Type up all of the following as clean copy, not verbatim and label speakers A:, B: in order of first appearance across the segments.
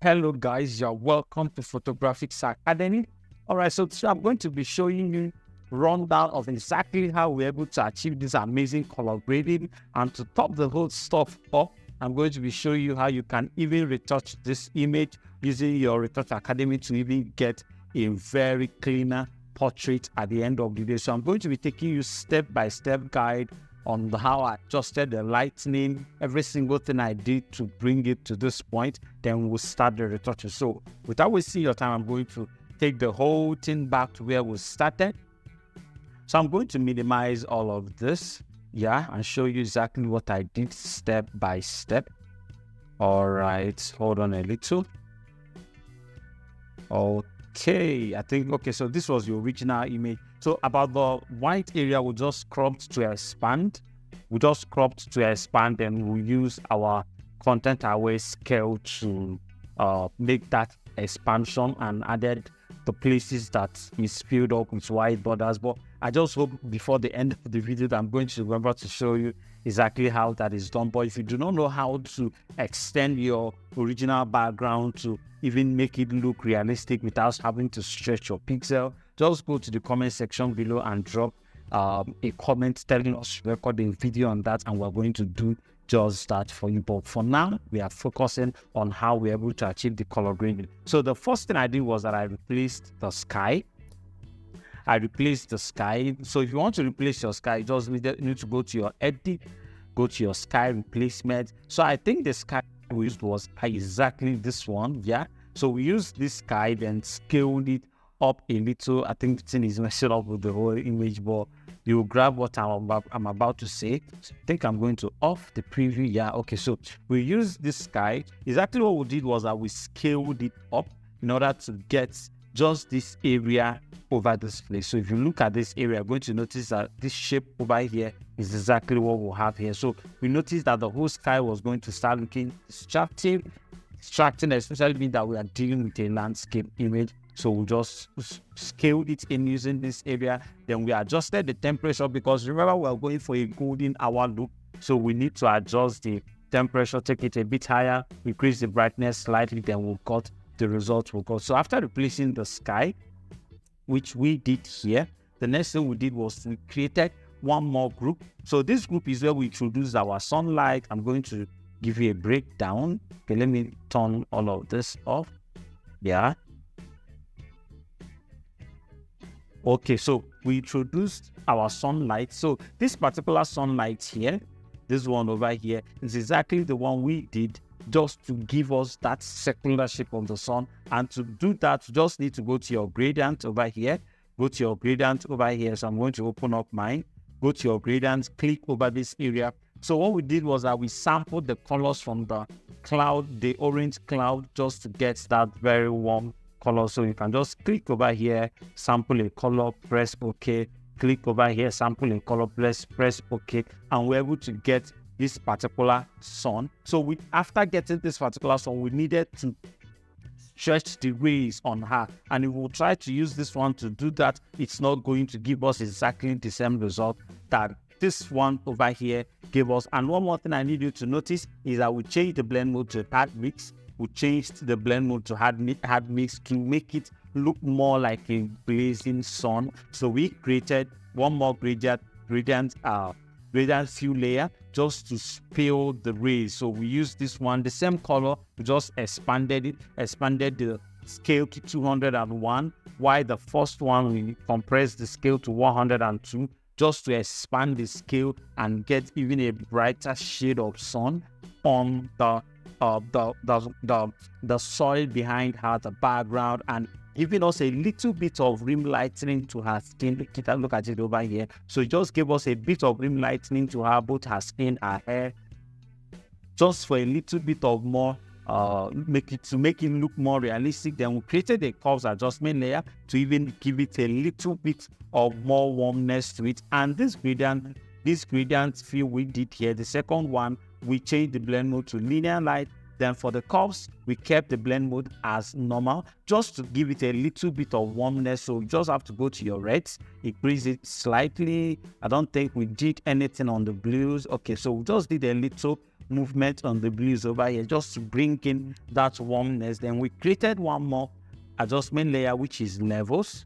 A: Hello guys, you're welcome to Photographics Academy. Alright, so today I'm going to be showing you rundown of exactly how we're able to achieve this amazing color grading. And to top the whole stuff up, I'm going to be showing you how you can even retouch this image using your Retouch Academy to even get a very cleaner portrait at the end of the day. So I'm going to be taking you step-by-step guide on how I adjusted the lighting, every single thing I did to bring it to this point. Then we'll start the retouches. So without wasting your time, I'm going to take the whole thing back to where we started. So I'm going to minimize all of this, and show you exactly what I did step by step. All right, hold on a little. Okay, so this was the original image. So about the white area, we just cropped to expand. And we use our content aware scale to make that expansion and added the places that is filled up with white borders. But I just hope before the end of the video that I'm going to remember to show you exactly how that is done. But if you do not know how to extend your original background to even make it look realistic without having to stretch your pixel, just go to the comment section below and drop a comment telling us to record a video on that, and we're going to do just that for you. But for now, we are focusing on how we're able to achieve the color grading. So the first thing I did was that I replaced the sky. So if you want to replace your sky, you just need to go to your edit, go to your sky replacement. So I think the sky we used was exactly this one. So we used this sky, then scaled it up a little. I think the thing is messing up with the whole image, but you grab what I'm about to say. So I think I'm going to off the preview. Okay, so we use this sky. Exactly what we did was that we scaled it up in order to get just this area over this place. So if you look at this area, you're going to notice that this shape over here is exactly what we'll have here. So we noticed that the whole sky was going to start looking distracting, especially being that we are dealing with a landscape image. So we just scaled it in using this area. Then we adjusted the temperature because remember we're going for a golden hour look. So we need to adjust the temperature, take it a bit higher, increase the brightness slightly, then we'll got the result we got. So after replacing the sky, which we did here, the next thing we did was we created one more group. So this group is where we introduce our sunlight. I'm going to give you a breakdown. Okay, let me turn all of this off. Okay, so we introduced our sunlight. So this particular sunlight here, this one over here, is exactly the one we did just to give us that circular shape of the sun. And to do that, you just need to go to your gradient over here. So I'm going to open up mine. Go to your gradient, click over this area. So what we did was that we sampled the colors from the cloud, the orange cloud, just to get that very warm color. So you can just click over here, sample a color, press OK. Click over here, sample a color, press OK. And we're able to get this particular sun. So after getting this particular sun, we needed to stretch the rays on her, and if we try to use this one to do that, it's not going to give us exactly the same result that this one over here gave us. And one more thing I need you to notice is that we changed the blend mode to hard mix. Hard mix to make it look more like a blazing sun. So we created one more gradient fill layer just to spill the rays. So we used this one, the same color, we just expanded the scale to 201, while the first one we compressed the scale to 102 just to expand the scale and get even a brighter shade of sun on the soil behind her, the background, and giving us a little bit of rim lightening to her skin. Look at it over here. So it just gave us a bit of rim lightening to her, both her skin, her hair, just for a little bit of more make it look more realistic. Then we created a curves adjustment layer to even give it a little bit of more warmness to it. And this gradient fill we did here, the second one, we changed the blend mode to linear light. Then for the curves, we kept the blend mode as normal, just to give it a little bit of warmness. So you just have to go to your reds, increase it slightly. I don't think we did anything on the blues. Okay, so we just did a little movement on the blues over here, just to bring in that warmness. Then we created one more adjustment layer, which is levels,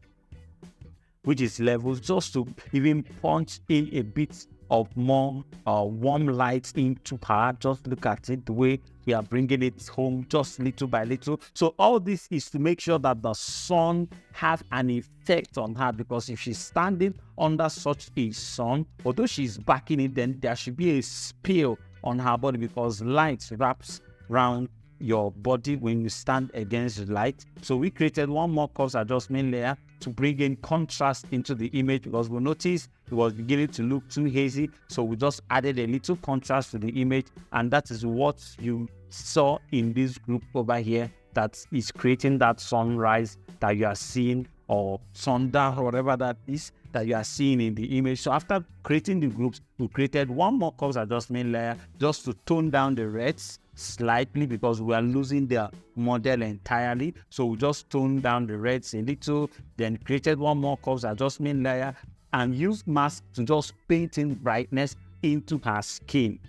A: just to even punch in a bit of more warm light into her. Just look at it, the way we are bringing it home, just little by little. So all this is to make sure that the sun have an effect on her, because if she's standing under such a sun, although she's backing it, then there should be a spill on her body, because light wraps around your body when you stand against the light. So we created one more curves adjustment layer to bring in contrast into the image, because we noticed it was beginning to look too hazy. So we just added a little contrast to the image, and that is what you saw in this group over here, that is creating that sunrise that you are seeing, or sundown, or whatever that is that you are seeing in the image. So after creating the groups, we created one more curves adjustment layer just to tone down the reds slightly, because we are losing the model entirely. So we just toned down the reds a little, then created one more curves adjustment layer and used mask to just paint in brightness into her skin.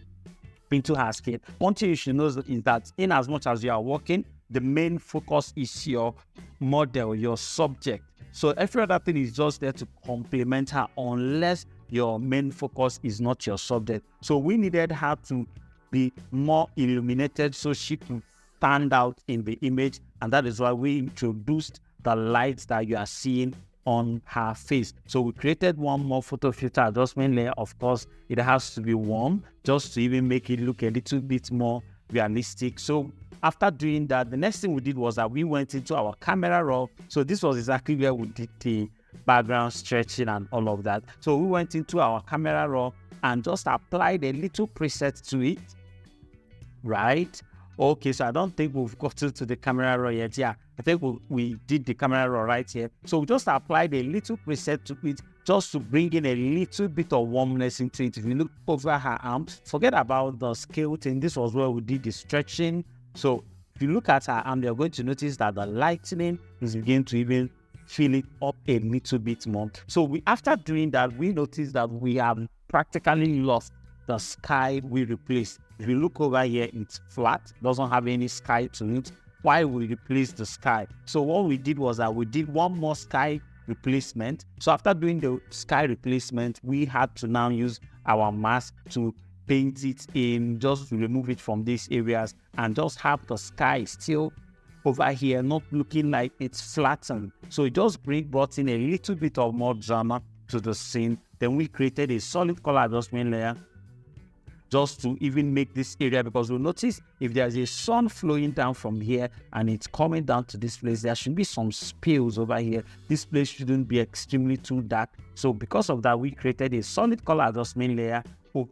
A: One thing you should know is that in as much as you are working, the main focus is your model, your subject. So every other thing is just there to complement her, unless your main focus is not your subject. So we needed her to be more illuminated so she can stand out in the image, and that is why we introduced the lights that you are seeing on her face. So we created one more photo filter adjustment layer. Of course, it has to be warm, just to even make it look a little bit more realistic. So after doing that, the next thing we did was that we went into our camera raw. So this was exactly where we did the background stretching and all of that. So we went into our camera raw and just applied a little preset to it, right? Okay, so I don't think we've gotten to the camera raw yet. Yeah, I think we did the camera raw right here. So we just applied a little preset to it, just to bring in a little bit of warmness into it. If you look over her arms, forget about the scale thing. This was where we did the stretching. So if you look at her arm, you're going to notice that the lightning is beginning to even fill it up a little bit more. So after doing that, we noticed that we have practically lost the sky we replaced. If you look over here, it's flat, doesn't have any sky to it. Why we replace the sky? So what we did was that we did one more sky replacement. So after doing the sky replacement, we had to now use our mask to paint it in, just to remove it from these areas and just have the sky still over here, not looking like it's flattened. So it just brought in a little bit of more drama to the scene. Then we created a solid color adjustment layer just to even make this area, because we'll notice if there's a sun flowing down from here and it's coming down to this place, there should be some spills over here. This place shouldn't be extremely too dark. So because of that, we created a solid color adjustment layer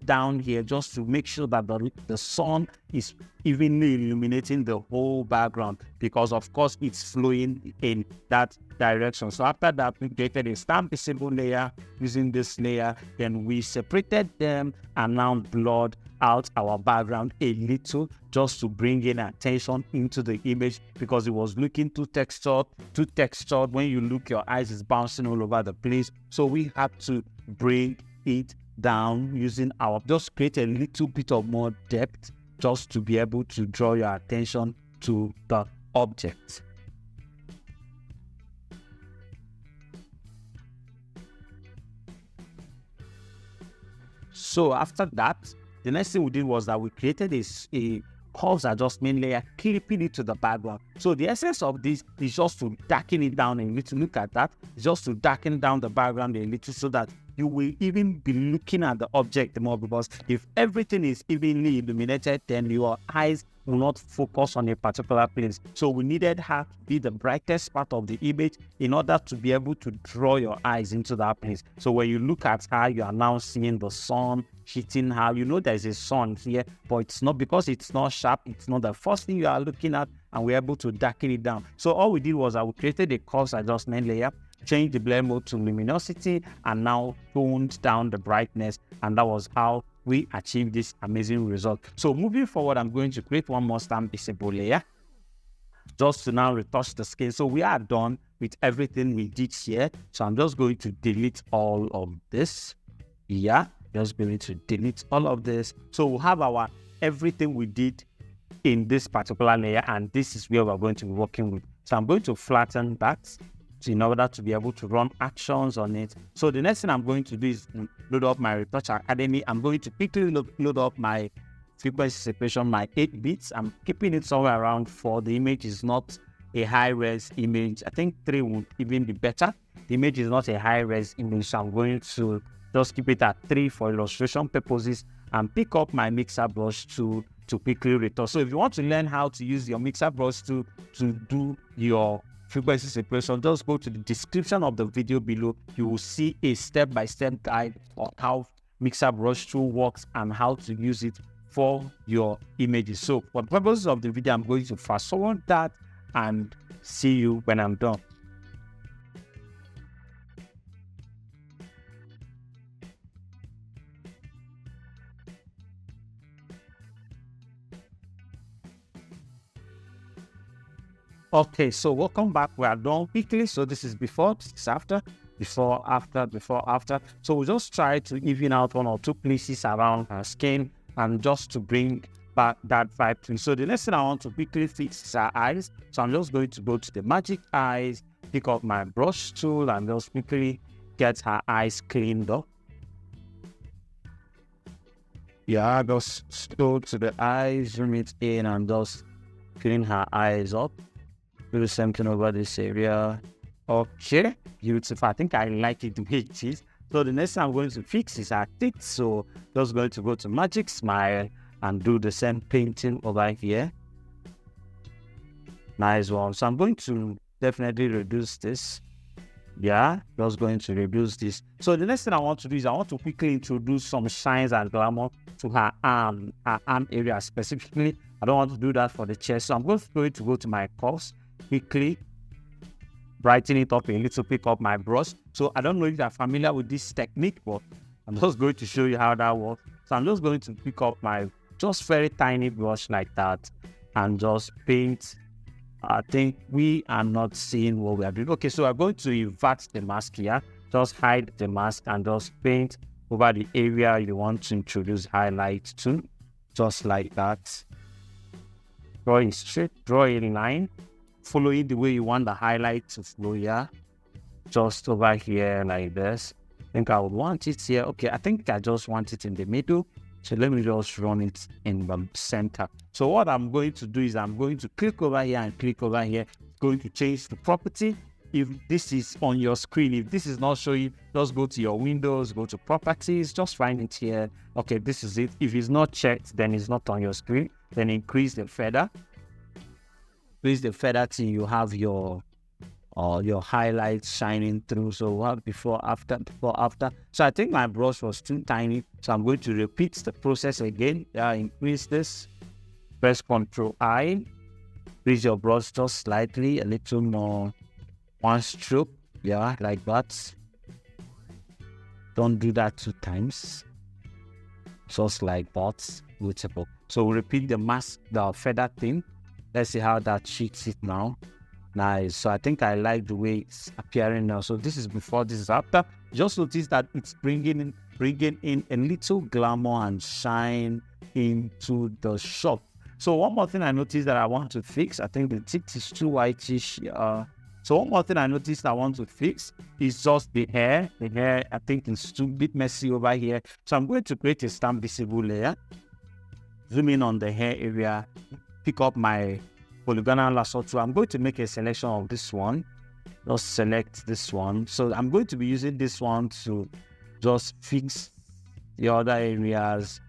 A: down here just to make sure that the sun is evenly illuminating the whole background, because of course it's flowing in that direction. So after that, we created a stamp visible layer using this layer. Then we separated them and now blurred out our background a little, just to bring in attention into the image, because it was looking too textured. When you look, your eyes is bouncing all over the place. So we had to bring it down using just create a little bit of more depth, just to be able to draw your attention to the object. So after that, the next thing we did was that we created a curves adjustment layer, clipping it to the background. So the essence of this is just to darken it down a little. Look at that. It's just to darken down the background a little, so that you will even be looking at the object more, because if everything is evenly illuminated, then your eyes will not focus on a particular place. So we needed her to be the brightest part of the image in order to be able to draw your eyes into that place. So when you look at her, you are now seeing the sun hitting her. You know there's a sun here, but it's not, because it's not sharp, it's not the first thing you are looking at, and we're able to darken it down. So all we did was we created a curves adjustment layer, changed the blend mode to luminosity, and now toned down the brightness, and that was how we achieved this amazing result. So moving forward, I'm going to create one more stamp visible layer just to now retouch the skin. So we are done with everything we did here. So I'm just going to delete all of this. Yeah, just going to delete all of this. So we'll have our everything we did in this particular layer, and this is where we're going to be working with. So I'm going to flatten that in order to be able to run actions on it. So the next thing I'm going to do is load up my Retouch Academy. I'm going to quickly load up my frequency separation, my 8 bits. I'm keeping it somewhere around 4. The image is not a high-res image. I think 3 would even be better. The image is not a high-res image, so I'm going to just keep it at 3 for illustration purposes, and pick up my mixer brush tool to quickly retouch. So if you want to learn how to use your mixer brush tool to do your frequency separation, just go to the description of the video below. You will see a step-by-step guide on how mixer brush tool works and how to use it for your images. So for the purposes of the video, I'm going to fast forward that and see you when I'm done. Okay, so welcome back. We are done quickly. So this is before, this is after, before, after, before, after. So we just try to even out 1 or 2 places around our skin, and just to bring back that vibe to. So the next thing I want to quickly fix is our eyes. So I'm just going to go to the magic eyes, pick up my brush tool, and just quickly get her eyes cleaned up. Yeah, just go to the eyes, zoom it in, and just clean her eyes up. Do the same thing over this area. Okay, beautiful. I think I like it the way it is. So the next thing I'm going to fix is our teeth. So just going to go to Magic Smile and do the same painting over here. Nice one. So I'm going to definitely reduce this. Yeah, just going to reduce this. So the next thing I want to do is I want to quickly introduce some shines and glamour to her arm area specifically. I don't want to do that for the chest. So I'm going to go to my curves, quickly brighten it up a little, pick up my brush. So I don't know if you're familiar with this technique, but I'm just going to show you how that works. So I'm just going to pick up my just very tiny brush like that and just paint. I think we are not seeing what we are doing. Okay, so we're going to invert the mask here. Just hide the mask and just paint over the area you want to introduce highlight to, just like that. Draw it straight, draw a line, following the way you want the highlight to flow here. Just over here like this. I think I would want it here. Okay, I think I just want it in the middle. So let me just run it in the center. So what I'm going to do is I'm going to click over here and click over here. Going to change the property. If this is on your screen, if this is not showing, just go to your windows, go to properties, just find it here. Okay, this is it. If it's not checked, then it's not on your screen. Then increase the feather. Increase the feather till you have your highlights shining through. So what before, after, before, after. So I think my brush was too tiny. So I'm going to repeat the process again. Increase this. Press Ctrl I. Increase your brush just slightly, a little more. 1 stroke. Yeah, like that. Don't do that 2 times. Just like that. Beautiful. So we'll repeat the mask, the feather thing. Let's see how that shoots it now. Nice. So I think I like the way it's appearing now. So this is before, this is after. Just notice that it's bringing in a little glamour and shine into the shot. So one more thing I noticed that I want to fix. I think the tip is too whitish. So one more thing I noticed I want to fix is just the hair. The hair, I think, is too bit messy over here. So I'm going to create a stamp visible layer. Zoom in on the hair area. Pick up my polygonal lasso tool. I'm going to make a selection of this one. Just select this one. So I'm going to be using this one to just fix the other areas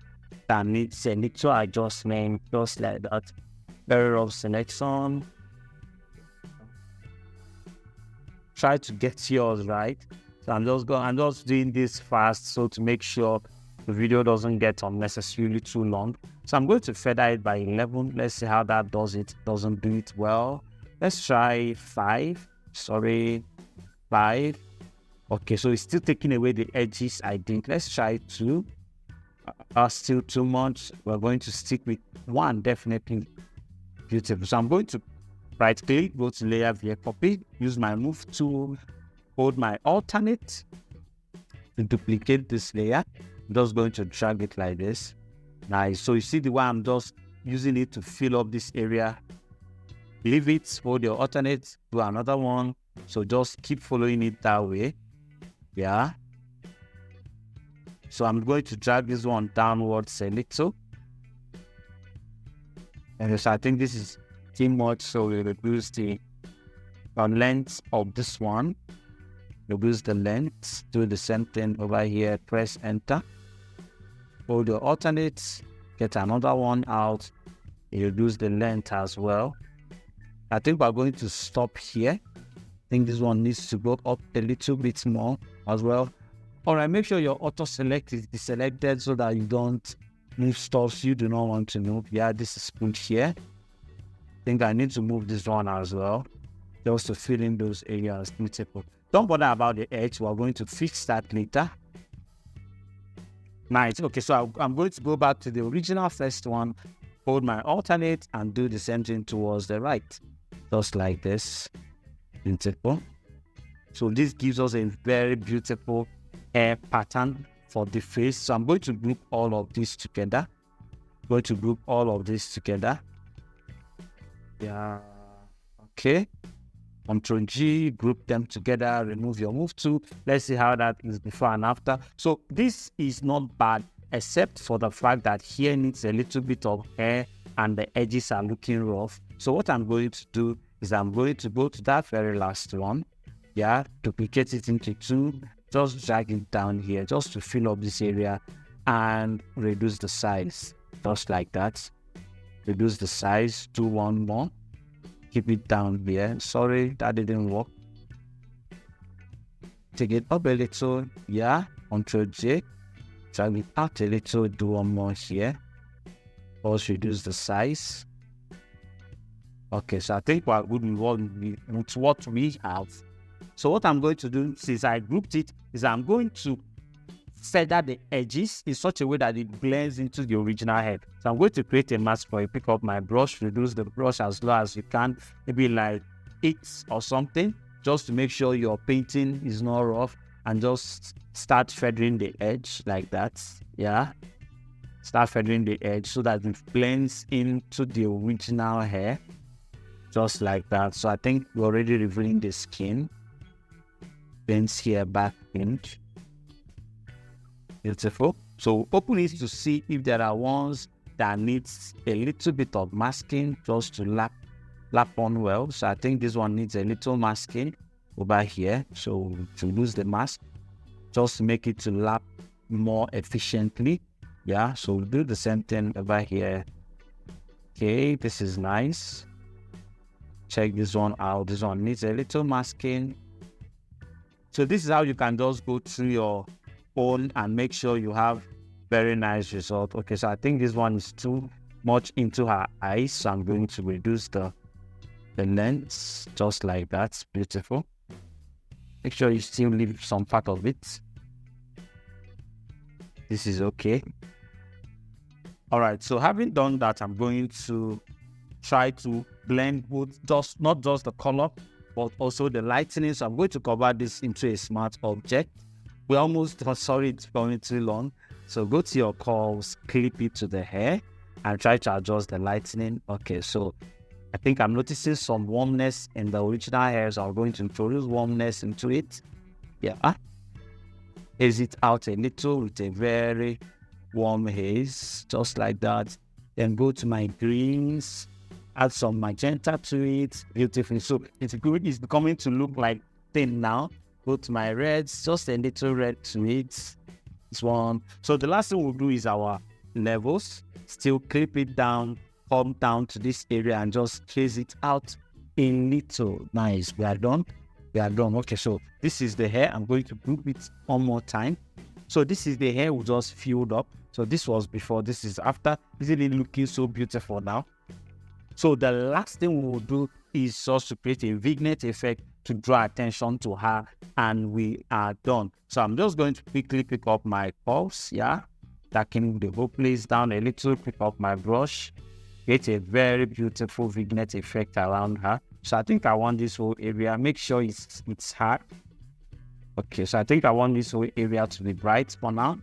A: that needs a little adjustment, just like that. Very rough selection. Try to get yours right. So I'm just doing this fast so to make sure the video doesn't get unnecessarily too long. So I'm going to feather it by 11. Let's see how that does it. Doesn't do it well. Let's try 5. Sorry, 5. Okay, so it's still taking away the edges, I think. Let's try 2. Still too much. We're going to stick with 1, definitely. Beautiful. So I'm going to right click, go to layer via copy, use my move tool, hold my alternate to duplicate this layer. I'm just going to drag it like this. Nice. So you see the way I'm just using it to fill up this area. Leave it, hold your alternate, do another one. So just keep following it that way. Yeah. So I'm going to drag this one downwards a little. And so I think this is too much, so we reduce the length of this one. Reduce the length, do the same thing over here, press enter. Hold your alternates, get another one out, reduce the length as well. I think we're going to stop here. I think this one needs to go up a little bit more as well. All right, make sure your auto select is deselected so that you don't move stuff you do not want to move. Yeah, this is put here. I think I need to move this one as well, just to fill in those areas. Beautiful. Don't bother about the edge. We're going to fix that later. Nice. Okay, so I'm going to go back to the original first one, hold my alternate, and do the same thing towards the right. Just like this. Beautiful. So this gives us a very beautiful hair pattern for the face. So I'm going to group all of this together. Yeah. Okay. Ctrl G, group them together, remove your move tool. Let's see how that is before and after. So this is not bad, except for the fact that here needs a little bit of hair and the edges are looking rough. So what I'm going to do is I'm going to go to that very last one. Yeah, duplicate it into 2, just drag it down here, just to fill up this area and reduce the size, just like that. Reduce the size, do one more. Keep it down here. Sorry, that didn't work. Take it up a little. Yeah. Ctrl J. Drag it out a little. Do one more here. Also reduce the size. Okay, so I think we're good with what we have. So what I'm going to do, since I grouped it, is I'm going to feather the edges in such a way that it blends into the original head. So I'm going to create a mask for it. Pick up my brush, reduce the brush as low as you can, maybe like 8 or something, just to make sure your painting is not rough, and just start feathering the edge like that. Yeah, start feathering the edge so that it blends into the original hair, just like that. So I think we're already revealing the skin. Bends here, back pinch. Beautiful. So open it to see if there are ones that needs a little bit of masking, just to lap on well. So I think this one needs a little masking over here. So to lose the mask, just to make it to lap more efficiently. Yeah, so we'll do the same thing over here. Okay, this is nice. Check this one out. This one needs a little masking. So this is how you can just go through your own and make sure you have very nice result. Okay, so I think this one is too much into her eyes, so I'm going to reduce the length, just like that. Beautiful. Make sure you still leave some part of it. This is okay. All right, so having done that, I'm going to try to blend both, not just the color, but also the lightening. So I'm going to convert this into a smart object. We almost, sorry, it's going too long. So go to your curves, clip it to the hair, and try to adjust the lightening. Okay, so I think I'm noticing some warmness in the original hair, so I'm going to introduce warmness into it. Yeah, haze it out a little with a very warm haze, just like that. Then go to my greens, add some magenta to it. Beautiful. So it's good. It's becoming to look like thin now. Go to my reds, just a little red to it. This one. So the last thing we'll do is our levels. Still clip it down, come down to this area and just trace it out a little. Nice. We are done. Okay, so this is the hair. I'm going to group it one more time. So this is the hair we just filled up. So this was before, this is after. Isn't it looking so beautiful now? So the last thing we will do is just to create a vignette effect to draw attention to her, and we are done. So I'm just going to quickly pick up my pulse, yeah, darkening the whole place down a little, pick up my brush, create a very beautiful vignette effect around her. So I think I want this whole area, make sure it's hard. Okay, so I think I want this whole area to be bright for now.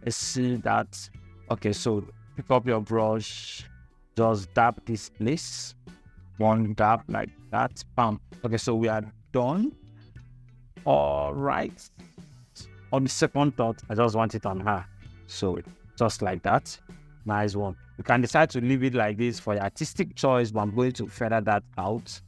A: Let's see that. Okay, so pick up your brush, just dab this place, one dab like that, bam. Okay, so we are done. All right. On the second thought, I just want it on her. So just like that. Nice one. You can decide to leave it like this for your artistic choice, but I'm going to feather that out.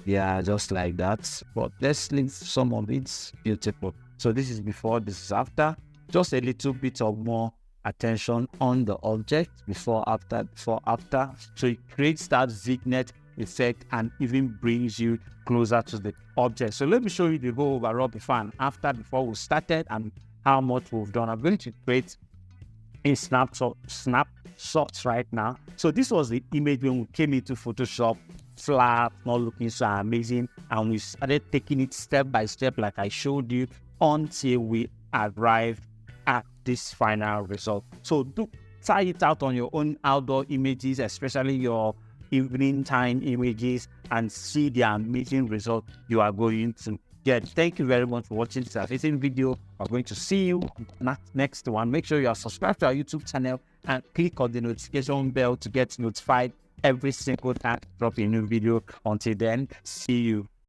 A: Yeah, just like that. But let's leave some of it. Beautiful. So this is before, this is after. Just a little bit of more attention on the object before, after, before, after. So it creates that vignette effect and even brings you closer to the object. So let me show you the whole overall before and after, before we started, and how much we've done. I'm going to create a snapshots right now. So this was the image when we came into Photoshop, flat, not looking so amazing, and we started taking it step by step like I showed you until we arrived at this final result. So do try it out on your own outdoor images, especially your evening time images, and see the amazing result you are going to get. Thank you very much for watching this amazing video. I'm going to see you next one. Make sure you are subscribed to our YouTube channel and click on the notification bell to get notified every single time I drop a new video. Until then, see you.